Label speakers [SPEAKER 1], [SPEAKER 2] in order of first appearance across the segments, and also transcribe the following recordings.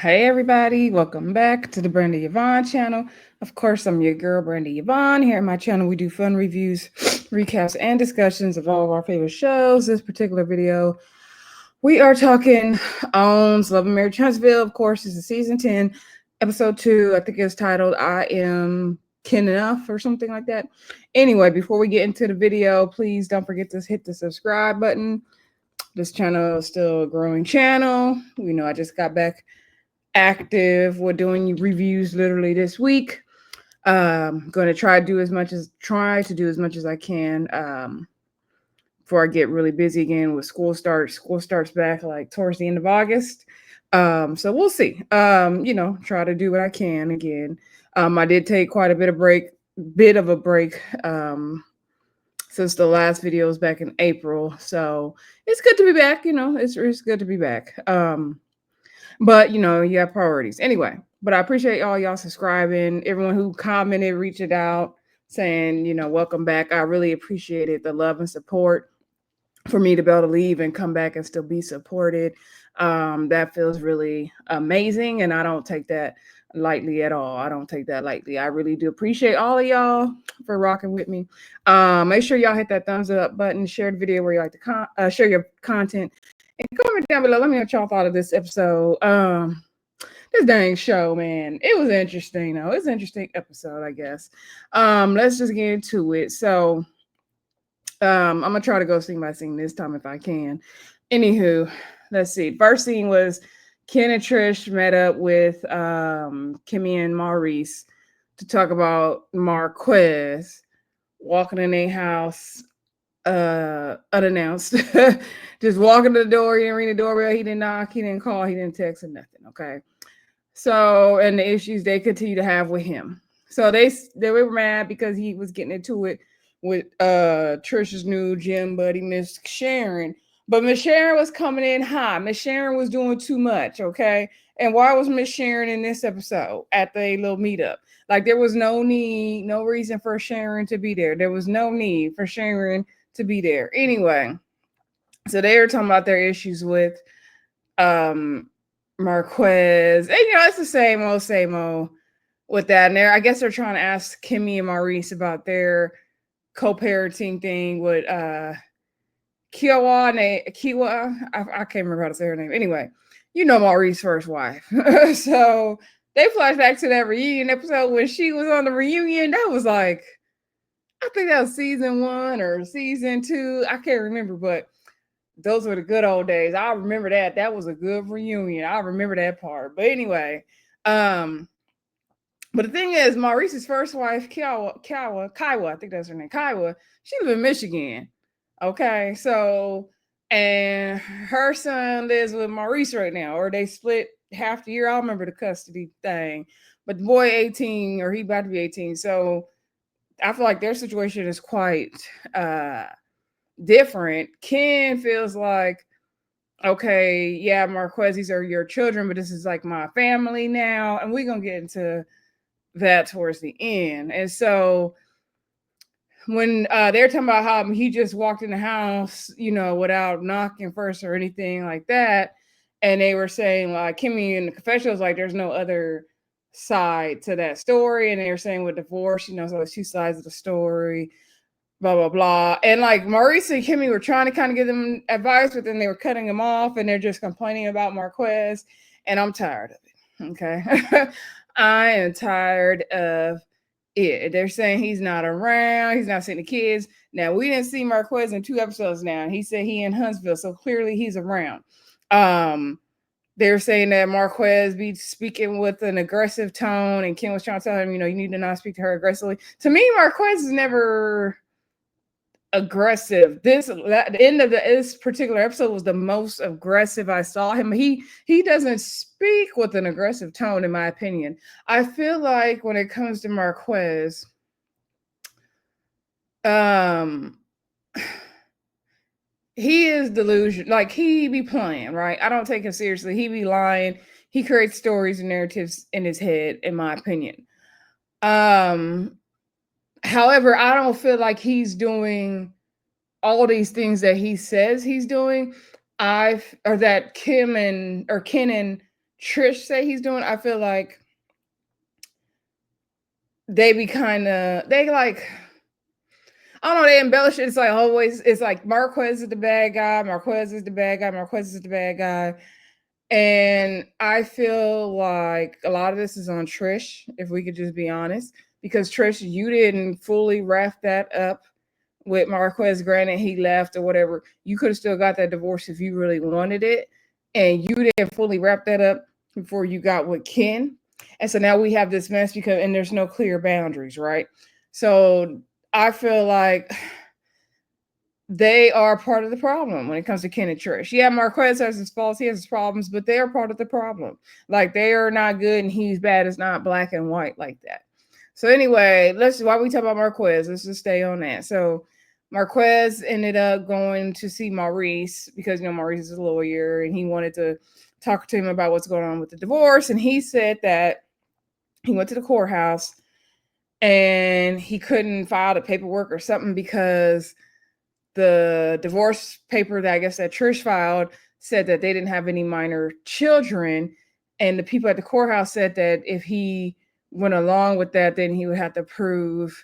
[SPEAKER 1] Hey everybody, welcome back to the Brenda Yvonne channel. Of course, I'm your girl Brenda Yvonne. Here at my channel, we do fun reviews, recaps, and discussions of all of our favorite shows. This particular video, we are talking on Love and Marriage Huntsville. Of course, this is season 10, episode 2. I think it's titled I Am Kin Enough or something like that. Anyway, before we get into the video, please don't forget to hit the subscribe button. This channel is still a growing channel. I just got back active. We're doing reviews literally this week. Going to try to do as much as I can before I get really busy again with school starts. School starts back like towards the end of August. So we'll see. Try to do what I can again. I did take quite a bit of a break since the last video was back in April. So it's good to be back. It's good to be back. But you have priorities anyway. But I appreciate y'all subscribing, everyone who commented, reached out, saying, welcome back. I really appreciated the love and support for me to be able to leave and come back and still be supported. That feels really amazing. And I don't take that lightly at all. I don't take that lightly. I really do appreciate all of y'all for rocking with me. Make sure y'all hit that thumbs up button, share the video where you like to share your content. And comment down below. Let me know what y'all thought of this episode. This dang show, man. It was interesting, though. It's an interesting episode, I guess. Let's just get into it. So, I'm gonna try to go scene by scene this time if I can. Anywho, let's see. First scene was Ken and Trish met up with Kimmie and Maurice to talk about Marquez walking in their house unannounced. Just walking to the door, he didn't ring the doorbell, he didn't knock, he didn't call, he didn't text or nothing. Okay. So, and the issues they continue to have with him. So they were mad because he was getting into it with Trisha's new gym buddy, Miss Sharon. But Miss Sharon was coming in hot. Miss Sharon was doing too much, okay? And why was Miss Sharon in this episode at the little meetup? Like there was no need, no reason for Sharon to be there. There was no need for Sharon to be there. Anyway, so they were talking about their issues with Marquez. And it's the same old with that. And I guess they're trying to ask Kimmie and Maurice about their co-parenting thing with Kiwa. I can't remember how to say her name. Anyway, Maurice's first wife. So they flash back to that reunion episode when she was on the reunion. That was like, I think that was season 1 or season 2. I can't remember, but those were the good old days. I remember that. That was a good reunion. I remember that part. But anyway, but the thing is, Maurice's first wife, Kaiwa, I think that's her name, Kaiwa, she lives in Michigan. Okay, so, and her son lives with Maurice right now, or they split half the year. I don't remember the custody thing, but the boy 18, or he about to be 18. So I feel like their situation is quite different. Ken feels like, okay, yeah, Marquez, these are your children, but this is like my family now. And we're going to get into that towards the end. And so when they're talking about how he just walked in the house, without knocking first or anything like that. And they were saying, like, Kimmie in the confessional was like, there's no other side to that story. And they were saying with divorce, so there's 2 sides of the story, blah, blah, blah. And like Maurice and Kimmie were trying to kind of give them advice, but then they were cutting them off and they're just complaining about Marquez. And I'm tired of it. Okay. I am tired of it. They're saying he's not around. He's not seeing the kids. Now, we didn't see Marquez in 2 episodes now. He said he in Huntsville. So clearly he's around. They're saying that Marquez be speaking with an aggressive tone. And Ken was trying to tell him, you need to not speak to her aggressively. To me, Marquez is never aggressive. The end of this particular episode was the most aggressive I saw him. He doesn't speak with an aggressive tone, in my opinion. I feel like when it comes to Marquez, he is delusional. Like, he be playing, right? I don't take him seriously. He be lying. He creates stories and narratives in his head, in my opinion. However, I don't feel like he's doing all these things that he says he's doing. Or that Ken and Trish say he's doing, I feel like they be kind of, they like, I don't know, they embellish it. It's like always, it's like Marquez is the bad guy, Marquez is the bad guy, Marquez is the bad guy. And I feel like a lot of this is on Trish, if we could just be honest, because Trish, you didn't fully wrap that up with Marquez. Granted, he left or whatever. You could have still got that divorce if you really wanted it, and you didn't fully wrap that up before you got with Ken. And so now we have this mess because, and there's no clear boundaries, right? So I feel like they are part of the problem when it comes to Ken and Trish. Yeah, Marquez has his faults, he has his problems, but they are part of the problem. Like they are not good and he's bad. It's not black and white like that. So anyway, while we talk about Marquez, let's just stay on that. So Marquez ended up going to see Maurice because Maurice is a lawyer and he wanted to talk to him about what's going on with the divorce. And he said that he went to the courthouse and he couldn't file the paperwork or something because the divorce paper that I guess that Trish filed said that they didn't have any minor children. And the people at the courthouse said that if he went along with that, then he would have to prove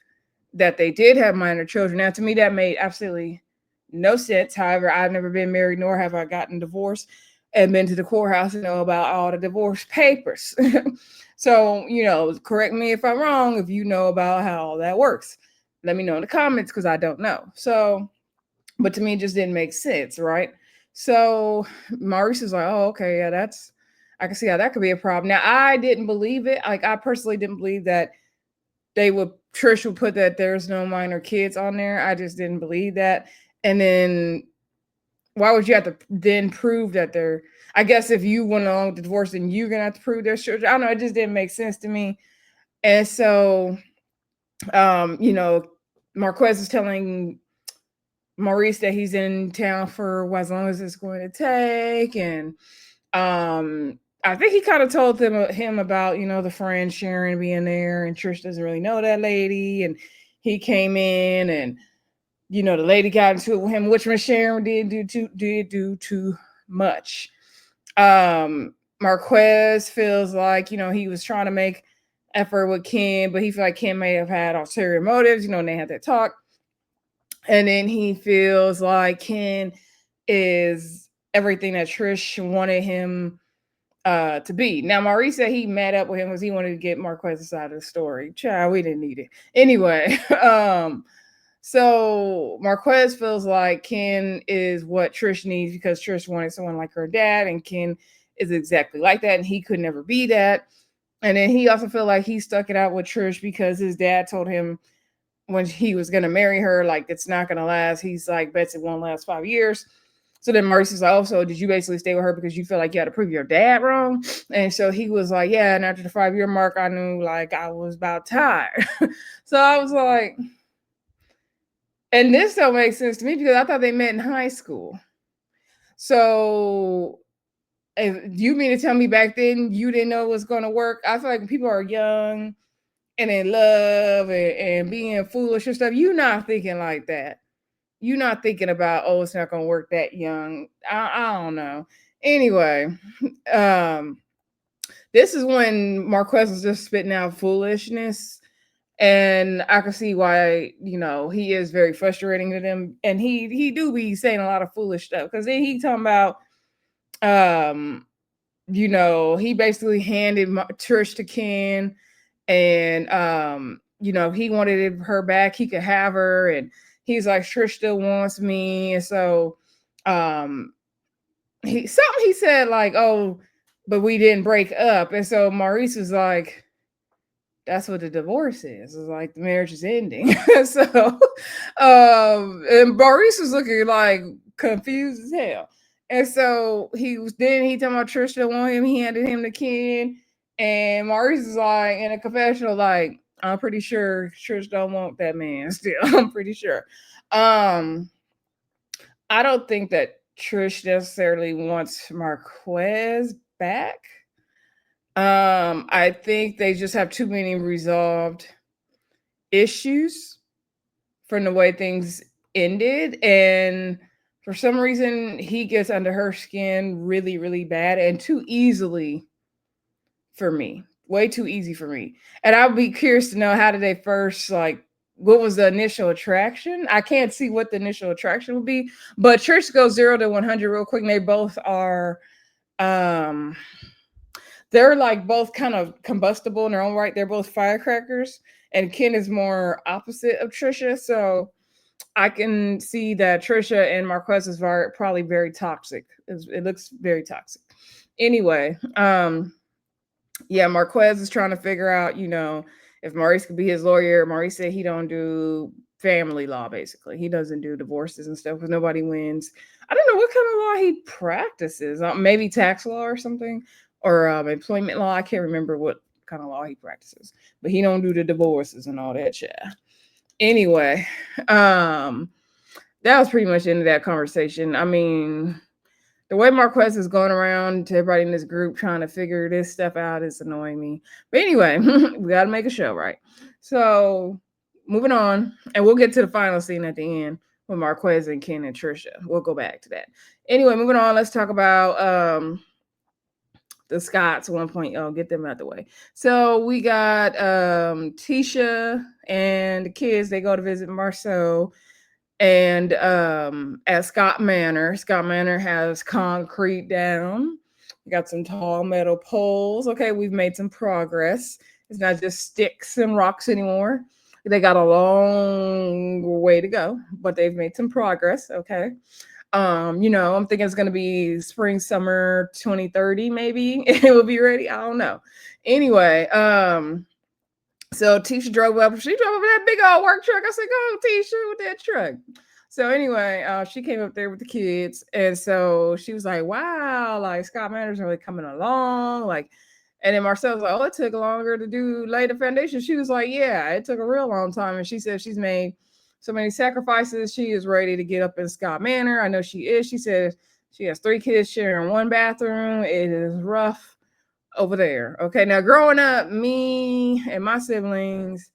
[SPEAKER 1] that they did have minor children. Now, to me, that made absolutely no sense. However, I've never been married, nor have I gotten divorced and been to the courthouse and know about all the divorce papers. So, correct me if I'm wrong. If you know about how all that works, let me know in the comments because I don't know. So, but to me, it just didn't make sense, right? So Maurice is like, oh, okay, yeah, I can see how that could be a problem. Now, I didn't believe it. Like, I personally didn't believe that Trish would put that there's no minor kids on there. I just didn't believe that. And then why would you have to then prove that I guess if you went along with the divorce, then you're going to have to prove there's children. I don't know. It just didn't make sense to me. And so, Marquez is telling Maurice that he's in town for as long as it's going to take. And I think he kind of told him about, the friend Sharon being there, and Trish doesn't really know that lady. And he came in and, the lady got into it with him, which Miss Sharon did do too much. Marquez feels like, he was trying to make effort with Ken, but he felt like Ken may have had ulterior motives, and they had that talk. And then he feels like Ken is everything that Trish wanted him to be. Now, Maurice said he met up with him because he wanted to get Marquez's side of the story. Child, we didn't need it. Anyway, so Marquez feels like Ken is what Trish needs because Trish wanted someone like her dad, and Ken is exactly like that, and he could never be that. And then he also felt like he stuck it out with Trish because his dad told him when he was going to marry her, like, it's not going to last. He's like, bets it won't last 5 years. So then Maurice is like, oh, so did you basically stay with her because you feel like you had to prove your dad wrong? And so he was like, yeah. And after the 5-year mark, I knew like I was about tired. So I was like, and this don't make sense to me because I thought they met in high school. So if you mean to tell me back then you didn't know it was going to work? I feel like when people are young and in love and being foolish and stuff, you're not thinking like that. You're not thinking about, oh, it's not going to work that young. I don't know. Anyway, this is when Marquez was just spitting out foolishness. And I can see why, he is very frustrating to them. And he do be saying a lot of foolish stuff. Because then he talking about, he basically handed Trish to Ken. And he wanted her back, he could have her, and he's like, Trish still wants me. And so he said like, oh, but we didn't break up. And so Maurice was like, that's what the divorce is. It's like the marriage is ending. So and Maurice was looking like confused as hell. And so he talking about Trish still want him, he handed him the Ken. And Maurice is like in a confessional, like, I'm pretty sure Trish don't want that man still. I'm pretty sure. I don't think that Trish necessarily wants Marquez back. I think they just have too many resolved issues from the way things ended. And for some reason, he gets under her skin really, really bad and too easily for me. Way too easy for me. And I'll be curious to know, how did they first, like, what was the initial attraction? I can't see what the initial attraction would be. But Trish goes 0 to 100 real quick. And they both are um they're like both kind of combustible in their own right. They're both firecrackers. And Ken is more opposite of Trisha. So I can see that Trisha and Marquez is probably very toxic. It looks very toxic. Anyway, yeah, Marquez is trying to figure out, if Maurice could be his lawyer. Maurice said he don't do family law, basically. He doesn't do divorces and stuff because nobody wins. I don't know what kind of law he practices. Maybe tax law or something, or employment law. I can't remember what kind of law he practices, but he don't do the divorces and all that shit. Anyway, that was pretty much the end of that conversation. I mean, the way Marquez is going around to everybody in this group trying to figure this stuff out is annoying me. But anyway, we got to make a show, right? So moving on, and we'll get to the final scene at the end with Marquez and Ken and Trisha. We'll go back to that. Anyway, moving on, let's talk about the Scotts 1.0. Get them out the way. So we got Tisha and the kids. They go to visit Marcel. And at Scott Manor has concrete down. We got some tall metal poles. Okay, we've made some progress. It's not just sticks and rocks anymore. They got a long way to go, but they've made some progress. Okay. I'm thinking it's gonna be spring, summer 2030, maybe. It will be ready. I don't know. Anyway, so Tisha drove up. She drove over that big old work truck. I said, "Go, Tisha, with that truck." So anyway, she came up there with the kids, and so she was like, "Wow, like Scott Manor's really coming along." Like, and then Marcel was like, "Oh, it took longer to lay the foundation." She was like, "Yeah, it took a real long time." And she said she's made so many sacrifices. She is ready to get up in Scott Manor. I know she is. She said she has 3 kids sharing one bathroom. It is rough over there. Okay, now growing up, me and my siblings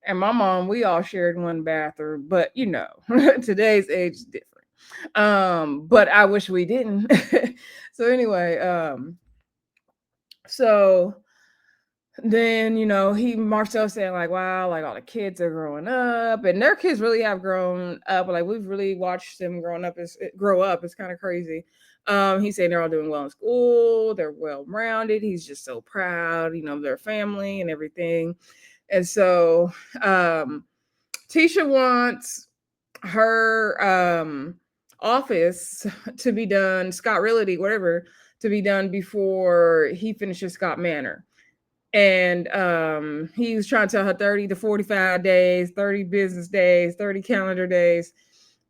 [SPEAKER 1] and my mom, we all shared one bathroom, but today's age is different. But I wish we didn't. So anyway, so then Marcel saying like, wow, like all the kids are growing up, and their kids really have grown up. Like we've really watched them grow up. It's kind of crazy. He's saying they're all doing well in school, they're well rounded. He's just so proud, of their family and everything. And so Tisha wants her office to be done, Scott Realty, whatever, to be done before he finishes Scott Manor. And he was trying to tell her 30 to 45 days, 30 business days, 30 calendar days.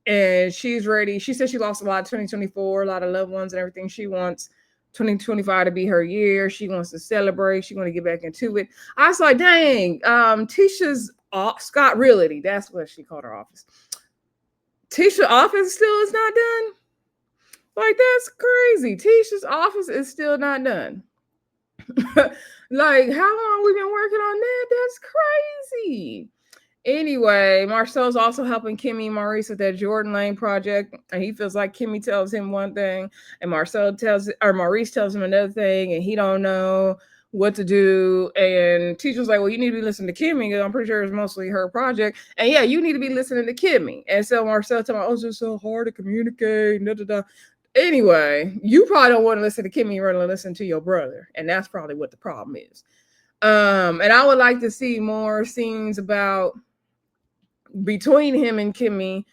[SPEAKER 1] And she's ready. She said she lost a lot in 2024, a lot of loved ones and everything. She wants 2025 to be her year. She wants to celebrate. She want to get back into it. I was like, dang, Tisha's Scott Realty. That's what she called her office. Tisha's office still is not done. Like, that's crazy. Tisha's office is still not done. Like, how long we been working on that? That's crazy. Anyway, Marcel's also helping Kimmie and Maurice with that Jordan Lane project, and he feels like Kimmie tells him one thing, and Maurice tells him another thing, and he don't know what to do. And teacher's like, well, you need to be listening to Kimmie, because I'm pretty sure it's mostly her project. And yeah, you need to be listening to Kimmie. And so Marcel telling me, oh, it's just so hard to communicate. Da, da, da. Anyway, you probably don't want to listen to Kimmie, you're going to listen to your brother, and that's probably what the problem is. And I would like to see more scenes between him and Kimmie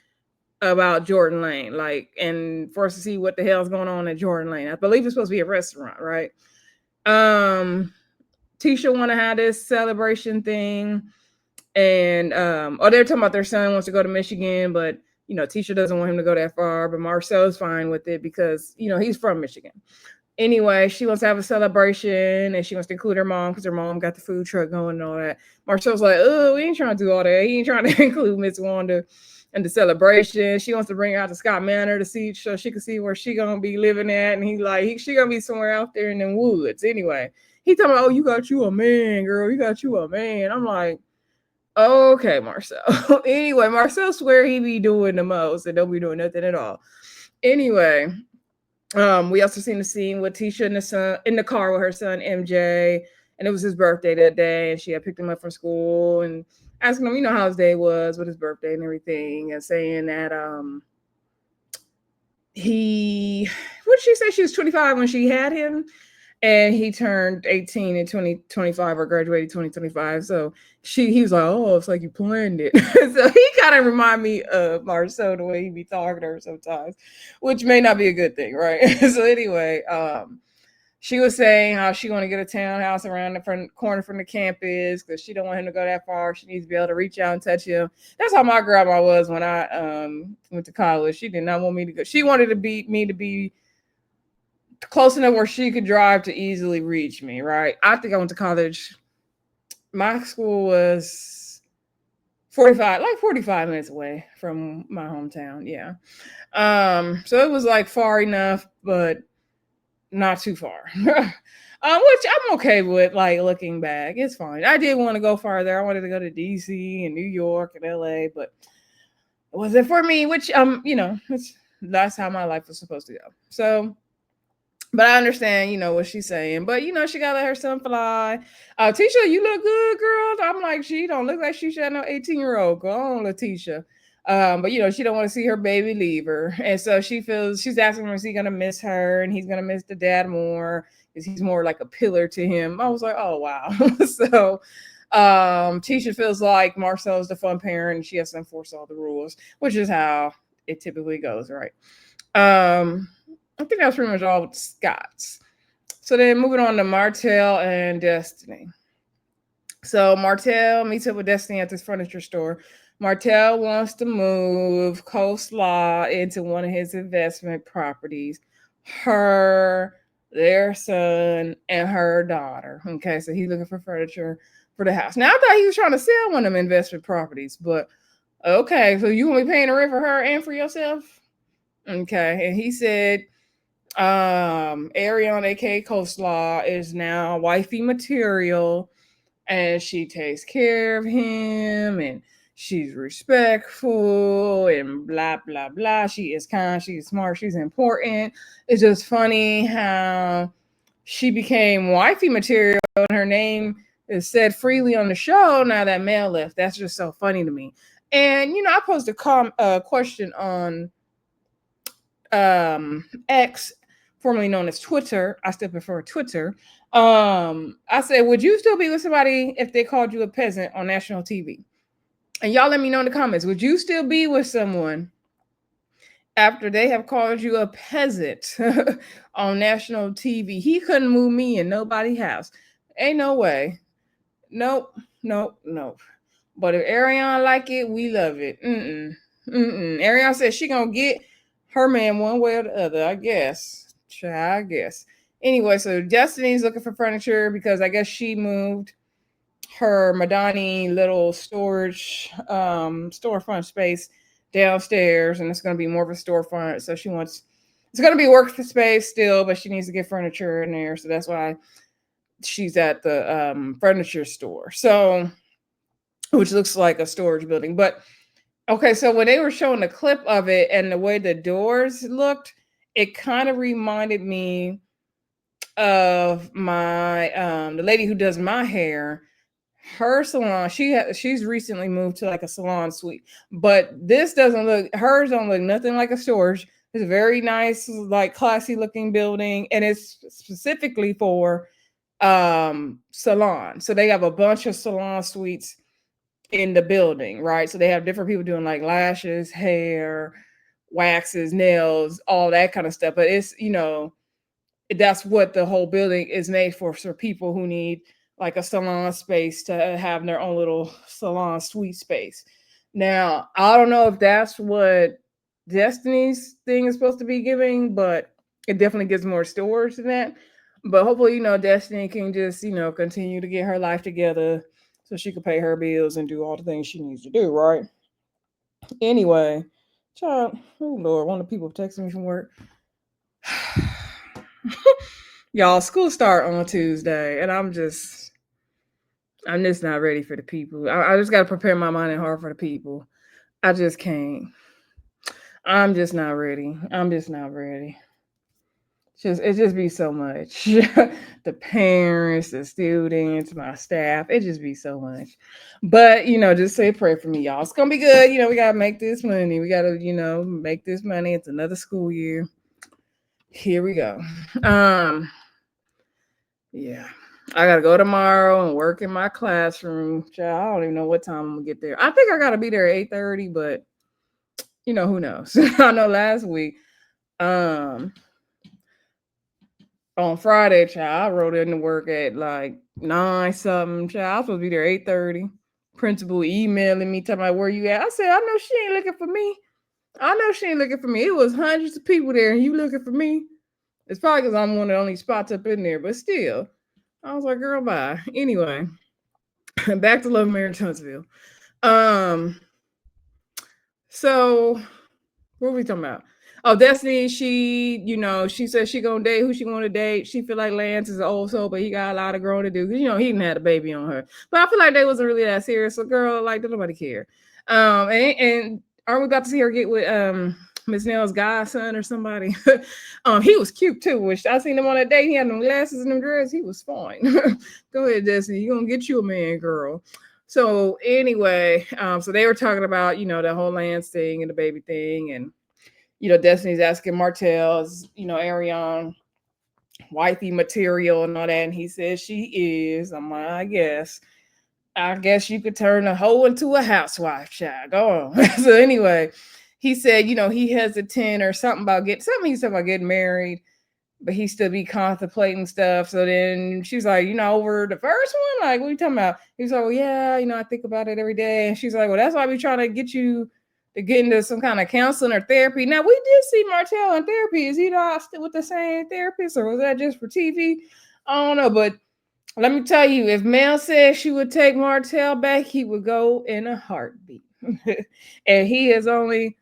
[SPEAKER 1] about Jordan Lane, and for us to see what the hell's going on at Jordan Lane. I believe it's supposed to be a restaurant, right? Tisha want to have this celebration thing, and they're talking about their son wants to go to Michigan, but Tisha doesn't want him to go that far, but Marcel's fine with it because he's from Michigan. Anyway, she wants to have a celebration, and she wants to include her mom because her mom got the food truck going and all that. Marcel's like, oh, we ain't trying to do all that. He ain't trying to include Miss Wanda in the celebration. She wants to bring her out to Scott Manor to see, so she can see where she gonna be living at. And he's like, she gonna be somewhere out there in the woods. Anyway, he talking about, oh, you got you a man, girl. You got you a man. I'm like, okay, Marcel. Anyway, Marcel swear he be doing the most and don't be doing nothing at all. Anyway, We also seen the scene with Tisha and the son in the car with her son MJ, and it was his birthday that day, and she had picked him up from school and asking him, how his day was with his birthday and everything, and saying that he, what did she say? She was 25 when she had him, and he turned 18 in 2025 or graduated 2025. So he was like, oh, it's like you planned it. So he kind of remind me of Marcel, the way he be talking to her sometimes, which may not be a good thing, right? So anyway, she was saying how she want to get a townhouse around the front corner from the campus because she don't want him to go that far. She needs to be able to reach out and touch him. That's how my grandma was when I went to college. She did not want me to go. She wanted me to be close enough where she could drive to easily reach me, right? I think I went to college. My school was 45 minutes away from my hometown. Yeah. So it was like far enough, but not too far. Which I'm okay with, like, looking back. It's fine. I did want to go farther. I wanted to go to DC and New York and LA, but it wasn't for me, which that's how my life was supposed to go. So, but I understand, what she's saying. But she gotta let her son fly. Tisha, you look good, girl. I'm like, she don't look like she should have no 18-year-old. Go on, Latisha. But she don't want to see her baby leave her. And so she's asking him, is he gonna miss her? And he's gonna miss the dad more. Because he's more like a pillar to him. I was like, oh wow. So Tisha feels like Marcel's the fun parent and she has to enforce all the rules, which is how it typically goes, right? I think that was pretty much all with Scott's. So then moving on to Martell and Destiny. So Martell meets up with Destiny at this furniture store. Martell wants to move Coleslaw into one of his investment properties. Her, their son, and her daughter. Okay, so he's looking for furniture for the house. Now I thought he was trying to sell one of them investment properties, but okay, so you gonna be paying the rent for her and for yourself? Okay, and he said Ariana, aka Coleslaw, is now wifey material, and she takes care of him, and she's respectful, and blah blah blah. She is kind, she's smart, she's important. It's just funny how she became wifey material, and her name is said freely on the show now that Mel left. That's just so funny to me. And I posted a question on X, formerly known as Twitter. I still prefer Twitter. I said, would you still be with somebody if they called you a peasant on national TV? And y'all let me know in the comments. Would you still be with someone after they have called you a peasant on national TV? He couldn't move me in nobody's house. Ain't no way. Nope. But if Ariana like it, we love it. Ariana said she gonna get her man one way or the other, I guess. I guess. Anyway, so Destiny's looking for furniture because I guess she moved her Madani little storefront space downstairs, and it's going to be more of a storefront. So it's going to be workspace still, but she needs to get furniture in there. So that's why she's at the furniture store. So, which looks like a storage building. But okay, so when they were showing the clip of it and the way the doors looked, it kind of reminded me of my the lady who does my hair. Her salon, she's recently moved to like a salon suite, but hers don't look nothing like a storage. It's a very nice, like classy looking building, and it's specifically for salon. So they have a bunch of salon suites in the building, right? So they have different people doing like lashes, hair, waxes, nails, all that kind of stuff. But it's, that's what the whole building is made for people who need like a salon space to have their own little salon suite space. Now, I don't know if that's what Destiny's thing is supposed to be giving, but it definitely gives more storage than that. But hopefully, Destiny can just, continue to get her life together so she can pay her bills and do all the things she needs to do, right? Anyway, child, oh Lord, one of the people texting me from work. Y'all, school start on Tuesday, and I'm just not ready for the people. I just got to prepare my mind and heart for the people. I just can't. I'm just not ready. it just be so much. The parents, the students, my staff, it just be so much. But just say pray for me, y'all. It's gonna be good. We gotta make this money. We gotta, make this money. It's another school year. Here we go. Yeah. I gotta go tomorrow and work in my classroom. Child, I don't even know what time I'm gonna get there. I think I gotta be there at 8:30, but who knows? I know last week, um, on Friday, child, I wrote in to work at like 9 something. Child, I was supposed to be there 8:30. Principal emailing me, talking about where you at. I said, I know she ain't looking for me. I know she ain't looking for me. It was hundreds of people there, and you looking for me. It's probably because I'm one of the only spots up in there, but still. I was like, girl, bye. Anyway, back to Love Marriage Huntsville. So what were we talking about? Oh, Destiny, she said she gonna date who she wanna date. She feel like Lance is an old soul, but he got a lot of growing to do. Because he didn't have a baby on her. But I feel like they wasn't really that serious. So girl, like, don't nobody care. And aren't we about to see her get with Miss Nell's godson or somebody? He was cute too. Which I seen him on that date. He had them glasses and them dreads. He was fine. Go ahead, Destiny. You gonna get you a man, girl. So anyway, so they were talking about the whole Lance thing and the baby thing, and Destiny's asking Martell's Ariane wifey material and all that, and he says she is. I'm like, I guess you could turn a hoe into a housewife, child. Go on. So anyway, he said, he hesitant or something about he said about getting married, but he still be contemplating stuff. So then she's like, over the first one, like, what are you talking about? He's like, well, yeah, I think about it every day. And she's like, well, that's why we trying to get you to get into some kind of counseling or therapy. Now, we did see Martell in therapy. Is he not still with the same therapist, or was that just for TV? I don't know, but let me tell you, if Mel said she would take Martell back, he would go in a heartbeat. And he is only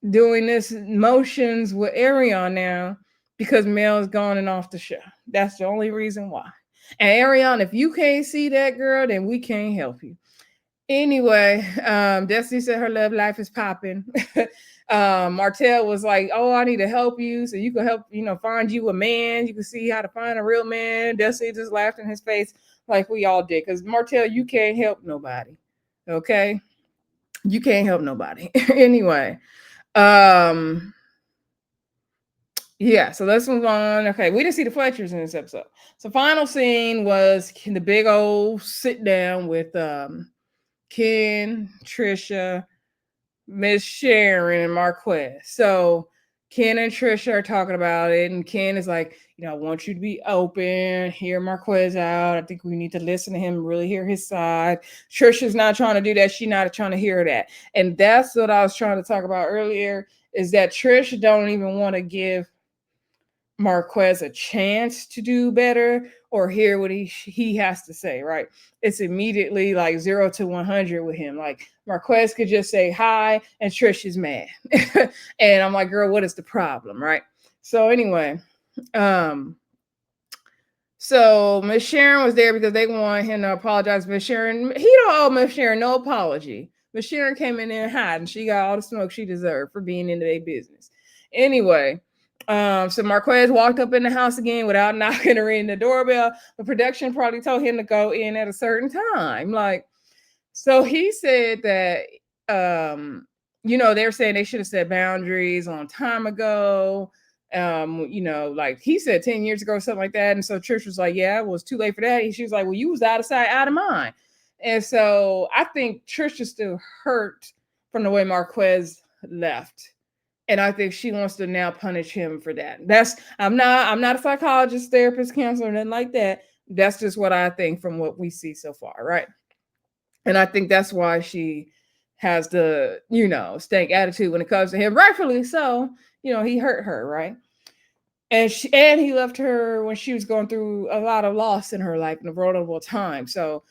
[SPEAKER 1] doing this motions with Ariane now because Mel's gone and off the show. That's the only reason why. And Ariane, if you can't see that girl, then we can't help you. Anyway, Destiny said her love life is popping. Martell was like, oh, I need to help you so you can help, find you a man. You can see how to find a real man. Destiny just laughed in his face like we all did. Because Martell, you can't help nobody. Okay? You can't help nobody. Anyway. Yeah, so let's move on. Okay, we didn't see the Fletchers in this episode. So final scene was the big old sit down with Ken, Trisha, Miss Sharon, and Marquez. So Ken and Trisha are talking about it, and Ken is like, I want you to be open, hear Marquez out. I think we need to listen to him, really hear his side. Trisha's not trying to do that. She's not trying to hear that. And that's what I was trying to talk about earlier, is that Trisha don't even want to give Marquez a chance to do better or hear what he has to say, right? It's immediately like 0 to 100 with him. Like Marquez could just say hi and Trish is mad. And I'm like, girl, what is the problem, right? So anyway, so Miss Sharon was there because they wanted him to apologize. Miss Sharon, he don't owe Miss Sharon no apology. Miss Sharon came in there hiding. She got all the smoke she deserved for being into their business. Anyway, so Marquez walked up in the house again without knocking or ringing the doorbell. The production probably told him to go in at a certain time. Like, so he said that, they're saying they should have set boundaries a long time ago. Like he said 10 years ago, something like that. And so Trish was like, yeah, it was too late for that. And she was like, well, you was out of sight, out of mind. And so I think Trish is still hurt from the way Marquez left. And I think she wants to now punish him for that. I'm not a psychologist, therapist, counselor, nothing like that. That's just what I think from what we see so far, right? And I think that's why she has the, stank attitude when it comes to him. Rightfully so. He hurt her, right? And he left her when she was going through a lot of loss in her life in a vulnerable time. So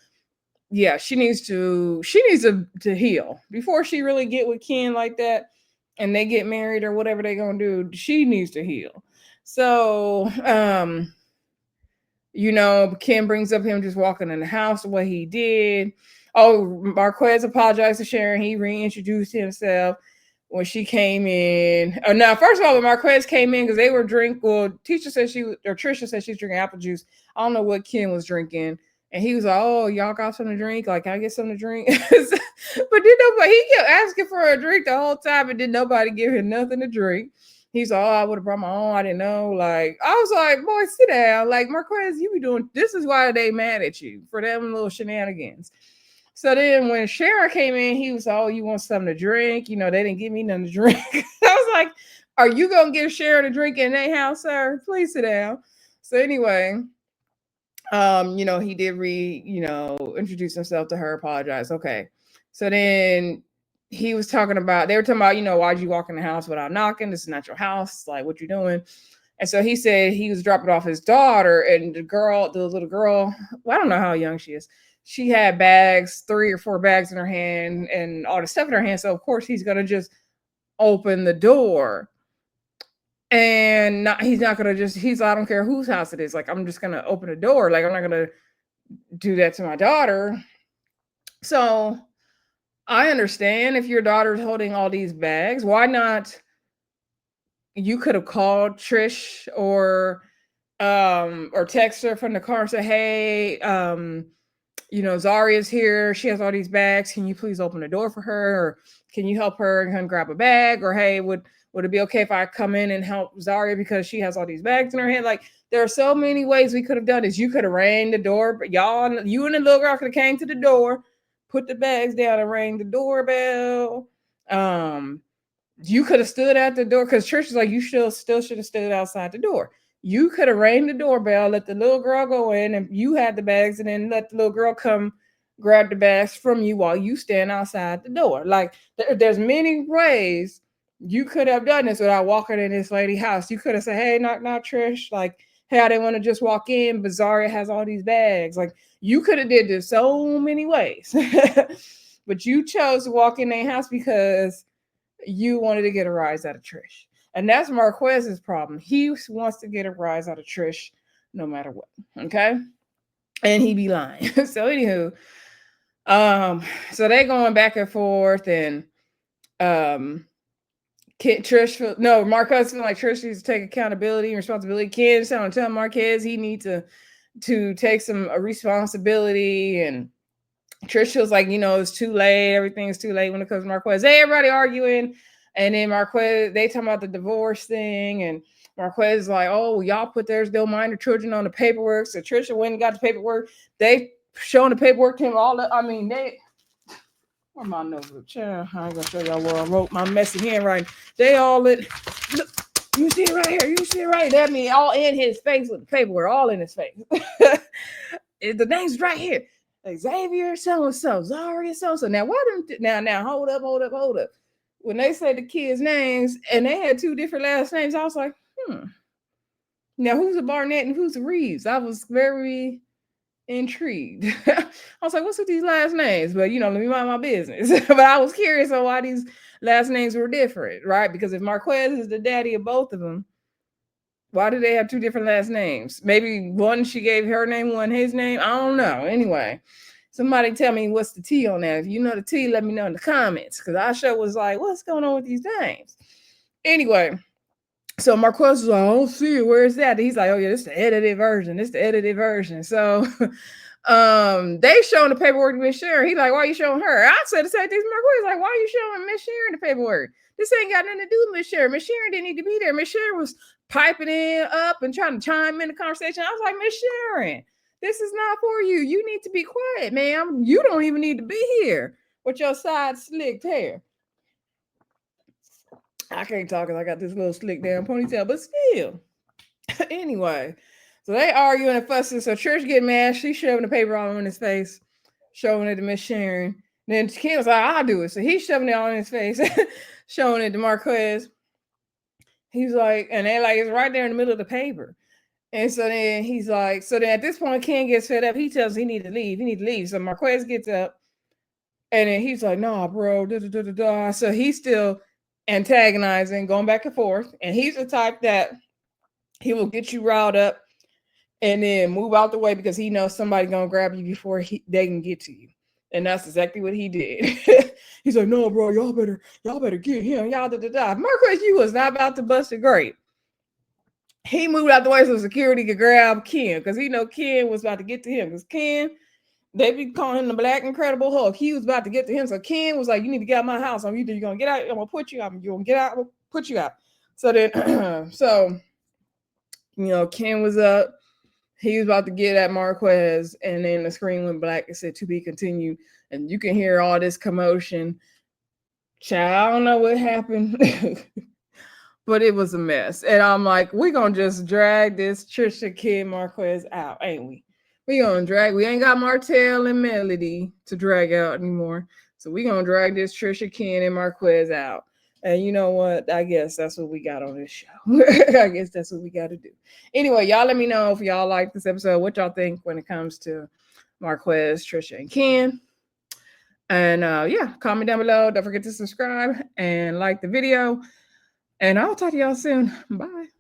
[SPEAKER 1] yeah, she needs to heal before she really get with Ken like that and they get married or whatever they're gonna do. She needs to heal. So Ken brings up him just walking in the house, what he did. Oh, Marquez apologized to Sharon. He reintroduced himself. when she came in. Now, first of all, when Marquez came in, because they were Trisha said Trisha said she's drinking apple juice. I don't know what Kim was drinking. And he was like, "Oh, y'all got something to drink? Like, can I get something to drink?" But then nobody, he kept asking for a drink the whole time, and then nobody give him nothing to drink. He's like, "Oh, I would have brought my own. I didn't know." Like, I was like, "Boy, sit down." Like, Marquez, you be doing this is why they mad at you for them little shenanigans. So then when Sharon came in, he was like, "Oh, you want something to drink?" You know, they didn't give me nothing to drink. I was like, "Are you gonna give Sharon a drink in their house, sir? Please sit down." So anyway, he did introduce himself to her, apologize. Okay. So then they were talking about, why'd you walk in the house without knocking? This is not your house. Like, what you doing? And so he said he was dropping off his daughter, and the little girl, well, I don't know how young she is. She had bags, 3 or 4 bags in her hand and all the stuff in her hand. So of course he's going to just open the door. And he's not going to he's like, I don't care whose house it is. Like, I'm just going to open the door. Like, I'm not going to do that to my daughter. So I understand if your daughter's holding all these bags, why not? You could have called Trish or text her from the car and say, "Hey, Zaria's here. She has all these bags. Can you please open the door for her? Or can you help her and grab a bag? Or hey, would it be okay if I come in and help Zaria because she has all these bags in her hand?" Like, there are so many ways we could have done this. You could have rang the door, but you and the little girl could have came to the door, put the bags down and rang the doorbell. You could have stood at the door, because Trish is like, you still should have stood outside the door. You could have rang the doorbell, let the little girl go in, and you had the bags, and then let the little girl come grab the bags from you while you stand outside the door. Like, there's many ways you could have done this without walking in this lady's house. You could have said, "Hey, knock, knock, Trish. Like, hey, I didn't want to just walk in, but Zaria has all these bags." Like, you could have did this so many ways. But you chose to walk in their house because you wanted to get a rise out of Trish. And that's Marquez's problem. He wants to get a rise out of Trish no matter what. Okay? And he be lying. So anywho, so they going back and forth, and Marquez feeling like Trish needs to take accountability and responsibility. Ken's tell Marquez he needs to take some responsibility, and Trish feels like, it's too late. Everything's too late when it comes to Marquez. Everybody arguing. And then Marquez, they talking about the divorce thing. And Marquez is like, "Oh, y'all put their minor children on the paperwork." So Trisha went and got the paperwork. They showing the paperwork to him where my notebook? I ain't gonna show y'all where I wrote my messy handwriting. They all look, you see it right here. You see it right. That means all in his face with the paperwork, all in his face. The name's right here. Xavier so-and-so, Zaria so-and-so. Now, now, hold up. When they say the kids' names and they had 2 different last names, I was like, now who's a Barnett and who's a Reeves? I was very intrigued. I was like, what's with these last names? But, let me mind my business. But I was curious on why these last names were different, right? Because if Marquez is the daddy of both of them, why do they have 2 different last names? Maybe one she gave her name, one his name. I don't know. Anyway, somebody tell me what's the T on that. If you know the T, let me know in the comments, because I sure was like, what's going on with these names? Anyway, so Marquez was like, "I don't see it. Where's that?" He's like, "Oh yeah, this is the edited version. So they showing the paperwork to Miss Sharon. He's like, "Why are you showing her?" I said the same thing to Marquez. Like, "Why are you showing Miss Sharon the paperwork? This ain't got nothing to do with Miss Sharon. Miss Sharon didn't need to be there. Miss Sharon was piping in up and trying to chime in the conversation." I was like, "Miss Sharon, this is not for you. You need to be quiet, ma'am. You don't even need to be here with your side slicked hair." I can't talk because I got this little slick down ponytail, but still. Anyway, so they arguing and fussing. So Trish getting mad. She's shoving the paper all in his face, showing it to Miss Sharon. Then Kim was like, "I'll do it." So he's shoving it all in his face, showing it to Marquez. He's like, and they like, it's right there in the middle of the paper. And so then he's like, so then at this point, Ken gets fed up. He tells him he need to leave. So Marquez gets up, and then he's like, "Nah, bro, da da da da da." So he's still antagonizing, going back and forth. And he's the type that he will get you riled up and then move out the way because he knows somebody's gonna grab you before they can get to you. And that's exactly what he did. He's like, no, bro, y'all better get him. Y'all da. Marquez, you was not about to bust a grape. He moved out the way so security could grab Ken, because he know Ken was about to get to him. Because Ken, they be calling him the Black Incredible Hulk. He was about to get to him. So Ken was like, you need to get out of my house. I'm either you're going to get out, I'm going to put you out. You're going to get out, I'm going to put you out. So then, so, you know, Ken was up. He was about to get at Marquez. And then the screen went black. It said, to be continued. And you can hear all this commotion. Child, I don't know what happened. But it was a mess. And I'm like, we're going to just drag this Trisha, Kid, Marquez out, ain't we? We're going to drag. We ain't got Martell and Melody to drag out anymore. So we're going to drag this Trisha, Ken, and Marquez out. And you know what? I guess that's what we got on this show. I guess that's what we got to do. Anyway, y'all let me know if y'all like this episode, what y'all think when it comes to Marquez, Trisha, and Ken. And yeah, comment down below. Don't forget to subscribe and like the video. And I'll talk to y'all soon. Bye.